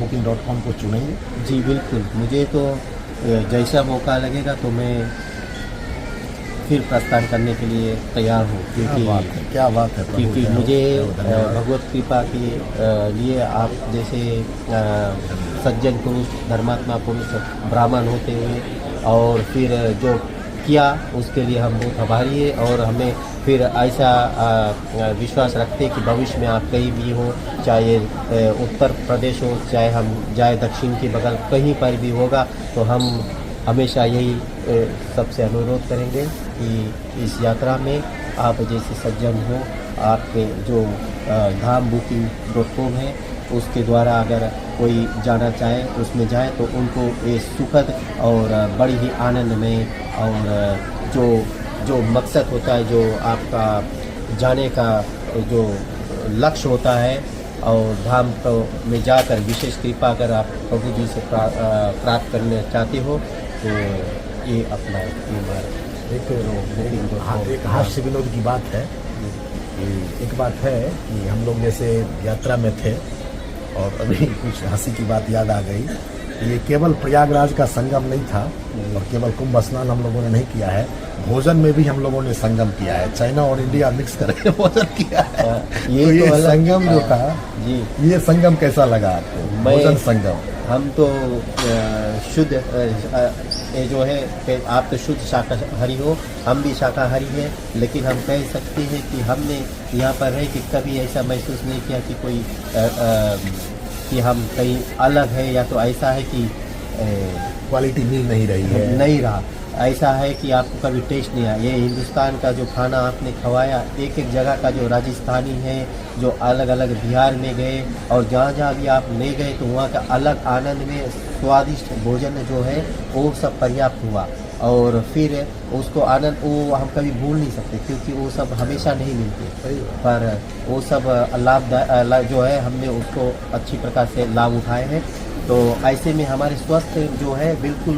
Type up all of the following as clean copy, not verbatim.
booking.com को चुनेंगे? जी बिल्कुल, मुझे तो जैसा मौका लगेगा तो मैं फिर प्रस्थान करने के लिए तैयार हूँ, क्या बात है प्रभु, क्योंकि जय हो, मुझे जय हो, धन्यवाद। भगवत कृपा के लिए आप जैसे सज्जन पुरुष, धर्मात्मा पुरुष, ब्राह्मण होते हुए और फिर जो किया उसके लिए हम बहुत आभारी है। और हमें फिर ऐसा विश्वास रखते हैं कि भविष्य में आप कहीं भी हो, चाहे उत्तर प्रदेश हो, चाहे हम जाए दक्षिण की बगल कहीं पर भी होगा, तो हम हमेशा यही सबसे अनुरोध करेंगे कि इस यात्रा में आप जैसे सज्जन हो, आपके जो धाम booking.com है उसके द्वारा अगर कोई जाना चाहे उसमें जाए तो उनको ये सुखद और बड़ी ही आनंद में, और जो मकसद होता है, जो आपका जाने का जो लक्ष्य होता है, और धाम में जाकर विशेष कृपा अगर आप प्रभु जी से प्राप्त करना चाहते हो तो ये अपना एक हास्य विनोद की बात है कि एक बात है कि हम लोग जैसे यात्रा में थे और अभी कुछ हंसी की बात याद आ गई। ये केवल प्रयागराज का संगम नहीं था और केवल कुंभ स्नान हम लोगों ने नहीं किया है, भोजन में भी हम लोगों ने संगम किया है। चाइना और इंडिया मिक्स करके भोजन किया है। ये संगम जो था जी, ये संगम कैसा लगा आपको? भोजन संगम। हम तो शुद्ध ये जो है, आप तो शुद्ध शाकाहारी हो, हम भी शाकाहारी हैं, लेकिन हम कह सकते हैं कि हमने यहाँ पर रह कि कभी ऐसा महसूस नहीं किया कि कोई कि हम कहीं अलग है, या तो ऐसा है कि क्वालिटी मिल नहीं रही है, नहीं रहा। ऐसा है कि आपको कभी टेस्ट नहीं आया। ये हिंदुस्तान का जो खाना आपने खवाया, एक एक जगह का जो राजस्थानी है, जो अलग अलग बिहार में गए और जहाँ जहाँ भी आप ले गए तो वहाँ का अलग आनंद में स्वादिष्ट भोजन जो है वो सब पर्याप्त हुआ। और फिर उसको आनंद वो हम कभी भूल नहीं सकते, क्योंकि वो सब हमेशा नहीं मिलते, पर वो सब लाभ जो है हमने उसको अच्छी प्रकार से लाभ उठाए हैं। तो ऐसे में हमारे स्वास्थ्य जो है बिल्कुल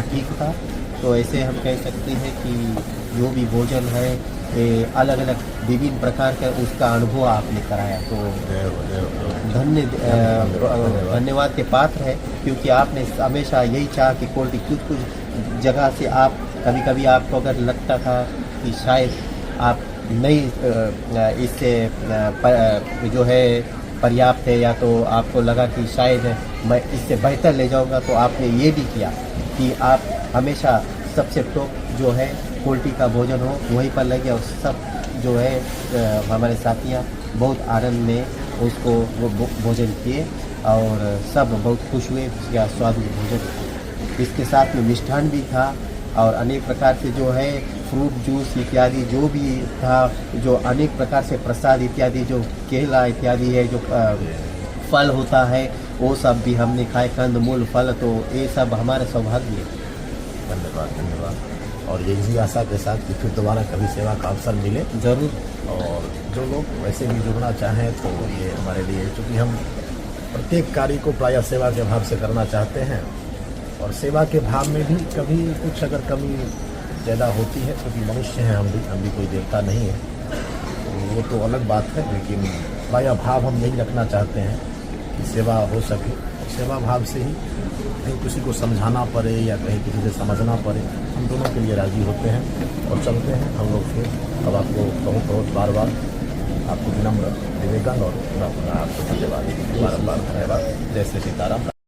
ठीक था। तो ऐसे हम कह सकते हैं कि जो भी भोजन है अलग अलग विभिन्न प्रकार का उसका अनुभव आपने कराया, तो धन्यवाद के पात्र है, क्योंकि आपने हमेशा यही चाहा कि क्वालिटी कुछ जगह से आप कभी आपको अगर लगता था कि शायद आप नहीं इससे जो है पर्याप्त है, या तो आपको लगा कि शायद मैं इससे बेहतर ले जाऊंगा, तो आपने ये भी किया कि आप हमेशा सबसे टॉप जो है क्वालिटी का भोजन हो वहीं पर लगे, और सब जो है हमारे साथियाँ बहुत आनंद में उसको वो भोजन किए और सब बहुत खुश हुए उसका स्वादिष्ट भोजन। इसके साथ में मिष्ठान भी था और अनेक प्रकार से जो है फ्रूट जूस इत्यादि जो भी था, जो अनेक प्रकार से प्रसाद इत्यादि, जो केला इत्यादि है, जो फल होता है, वो सब भी हमने खाए, कंद मूल फल। तो ये सब हमारे सौभाग्य है। धन्यवाद धन्यवाद। और ये इसी आशा के साथ कि फिर दोबारा कभी सेवा का अवसर मिले ज़रूर। और जो लोग वैसे भी जुड़ना चाहें तो ये हमारे लिए, क्योंकि हम प्रत्येक कार्य को प्रायः सेवा के भाव से करना चाहते हैं, और सेवा के भाव में भी कभी कुछ अगर कमी ज़्यादा होती है, क्योंकि मनुष्य हैं हम भी कोई देवता नहीं है, तो वो तो अलग बात है। लेकिन प्रायः भाव हम यही रखना चाहते हैं कि सेवा हो सके, सेवा भाव से ही, कहीं किसी को समझाना पड़े या कहीं किसी से समझना पड़े, हम दोनों के लिए राज़ी होते हैं और चलते हैं हम लोग फिर। अब आपको बहुत बार आपको विनम्र निवेदन और पुनः आपको धन्यवाद, बार धन्यवाद। जय श्री सीताराम।